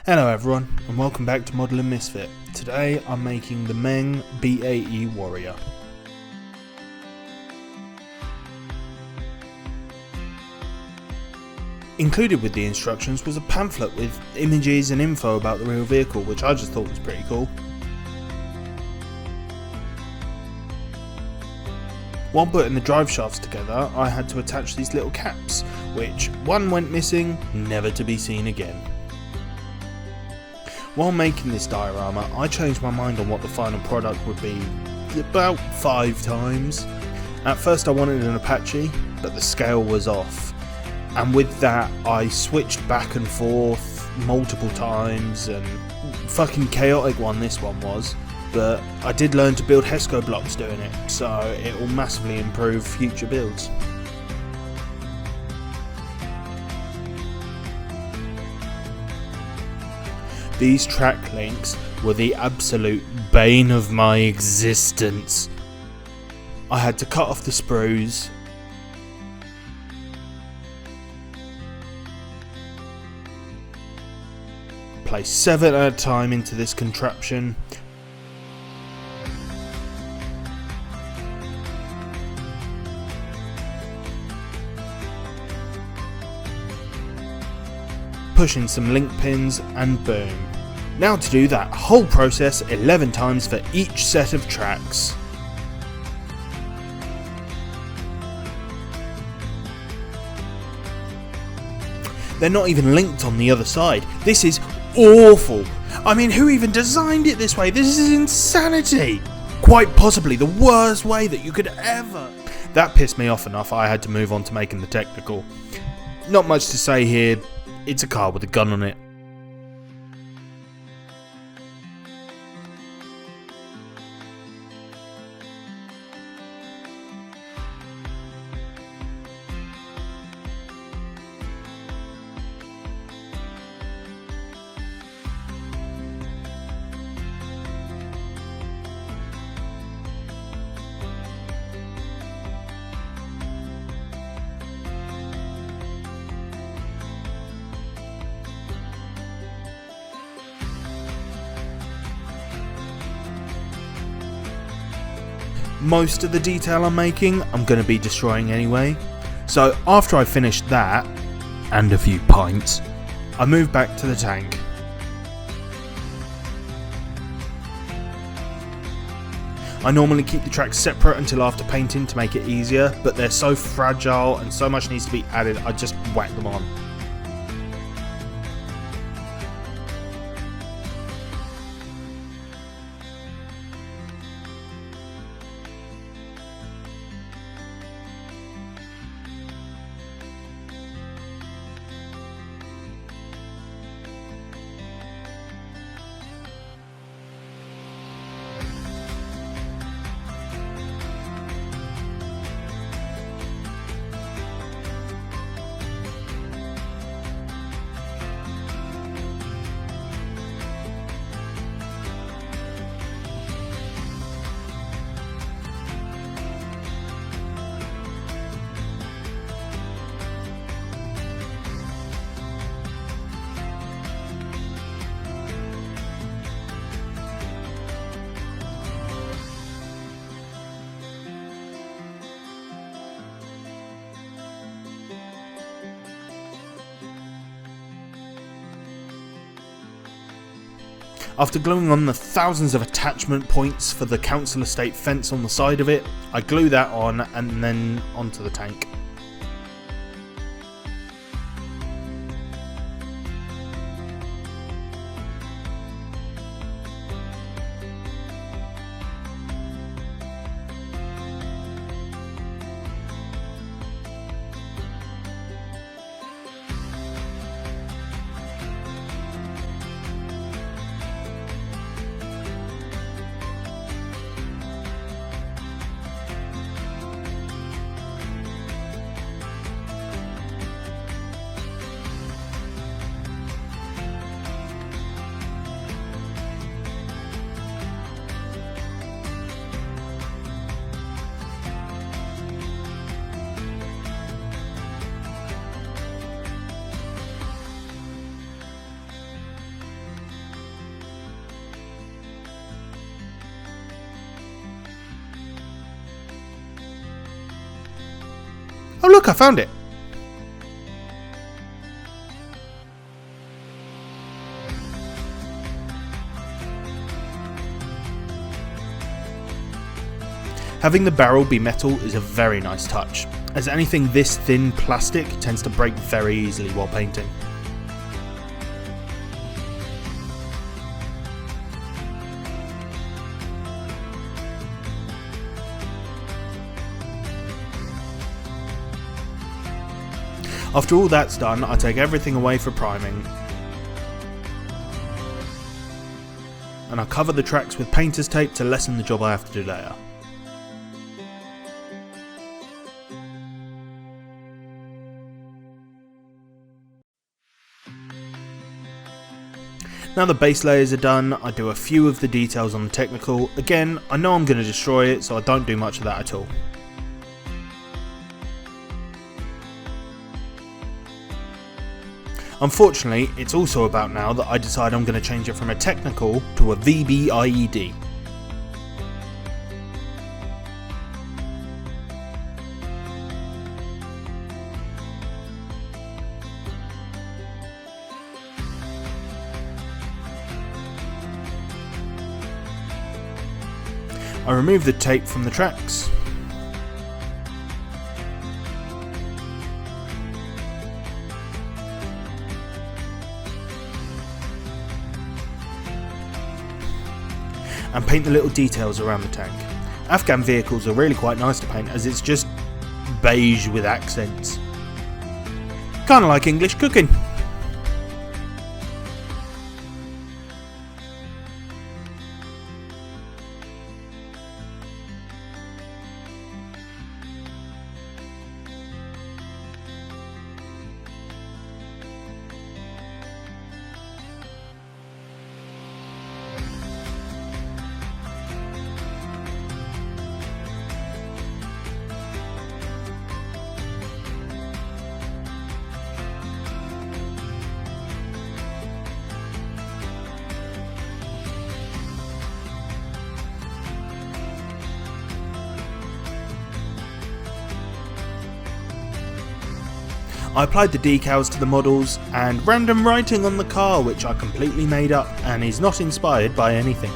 Hello everyone, and welcome back to Modelling Misfit. Today I'm making the Meng BAE Warrior. Included with the instructions was a pamphlet with images and info about the real vehicle, which I just thought was pretty cool. While putting the drive shafts together, I had to attach these little caps, which one went missing, never to be seen again. While making this diorama, I changed my mind on what the final product would be about 5 times. At first I wanted an Apache, but the scale was off. And with that I switched back and forth multiple times, and fucking chaotic one this one was. But I did learn to build Hesco blocks doing it, so it will massively improve future builds. These track links were the absolute bane of my existence. I had to cut off the sprues, place 7 at a time into this contraption, push in some link pins, and boom. Now to do that whole process 11 times for each set of tracks. They're not even linked on the other side. This is awful. I mean, who even designed it this way? This is insanity. Quite possibly the worst way that you could ever. That pissed me off enough I had to move on to making the technical. Not much to say here. It's a car with a gun on it. Most of the detail I'm making, I'm going to be destroying anyway. So after I finished that, and a few pints, I moved back to the tank. I normally keep the tracks separate until after painting to make it easier, but they're so fragile and so much needs to be added, I just whack them on. After gluing on the thousands of attachment points for the council estate fence on the side of it, I glue that on and then onto the tank. Look, I found it! Having the barrel be metal is a very nice touch, as anything this thin plastic tends to break very easily while painting. After all that's done, I take everything away for priming, and I cover the tracks with painter's tape to lessen the job I have to do later. Now the base layers are done, I do a few of the details on the technical. Again, I know I'm going to destroy it, so I don't do much of that at all. Unfortunately, it's also about now that I decide I'm going to change it from a technical to a VBIED. I remove the tape from the tracks. And paint the little details around the tank. Afghan vehicles are really quite nice to paint as it's just beige with accents. Kinda like English cooking. I applied the decals to the models and random writing on the car which I completely made up and is not inspired by anything.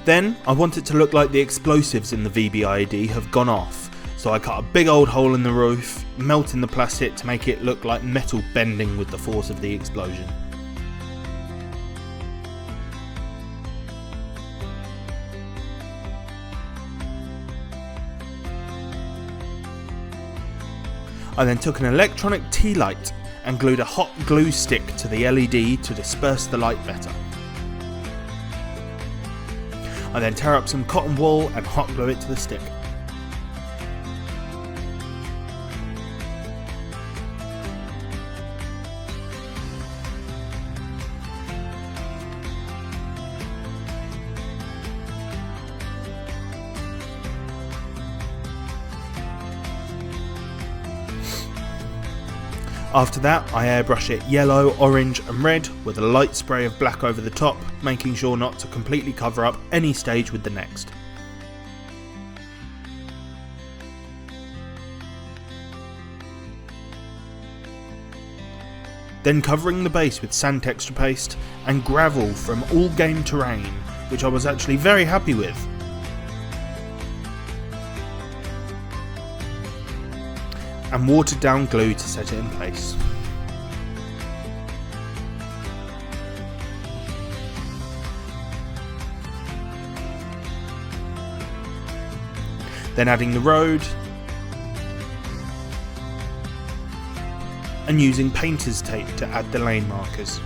Then I want it to look like the explosives in the VBIED have gone off, so I cut a big old hole in the roof, melting the plastic to make it look like metal bending with the force of the explosion. I then took an electronic tea light and glued a hot glue stick to the LED to disperse the light better. I then tear up some cotton wool and hot glue it to the stick. After that, I airbrush it yellow, orange and red with a light spray of black over the top, making sure not to completely cover up any stage with the next. Then covering the base with sand texture paste and gravel from All Game Terrain, which I was actually very happy with. And watered down glue to set it in place. Then adding the road and using painter's tape to add the lane markers.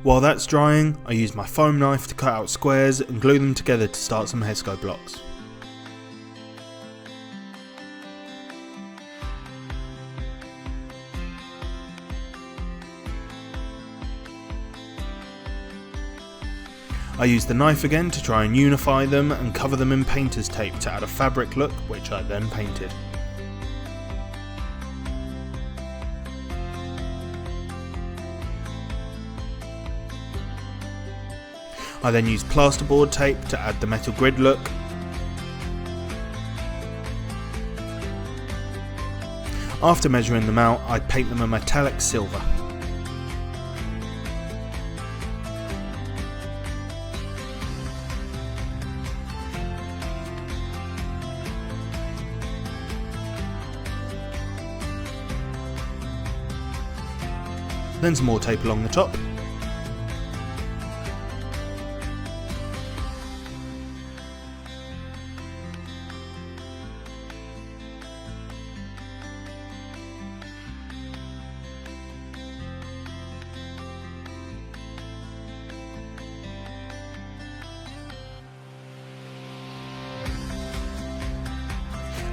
While that's drying, I use my foam knife to cut out squares and glue them together to start some Hesco blocks. I used the knife again to try and unify them and cover them in painter's tape to add a fabric look, which I then painted. I then used plasterboard tape to add the metal grid look. After measuring them out, I'd paint them a metallic silver. Then some more tape along the top.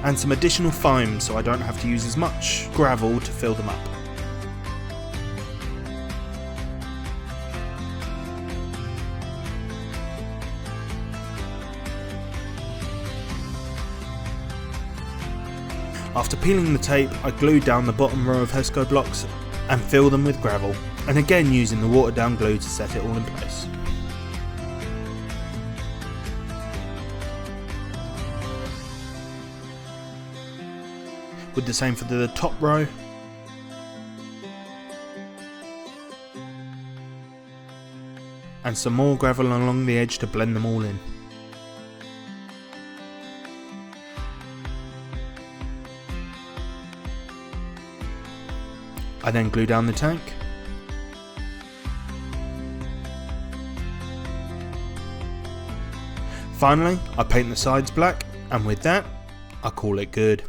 And some additional foam so I don't have to use as much gravel to fill them up. After peeling the tape, I glued down the bottom row of Hesco blocks and filled them with gravel, and again using the watered down glue to set it all in place. With the same for the top row. And some more gravel along the edge to blend them all in. I then glue down the tank. Finally, I paint the sides black, and with that, I call it good.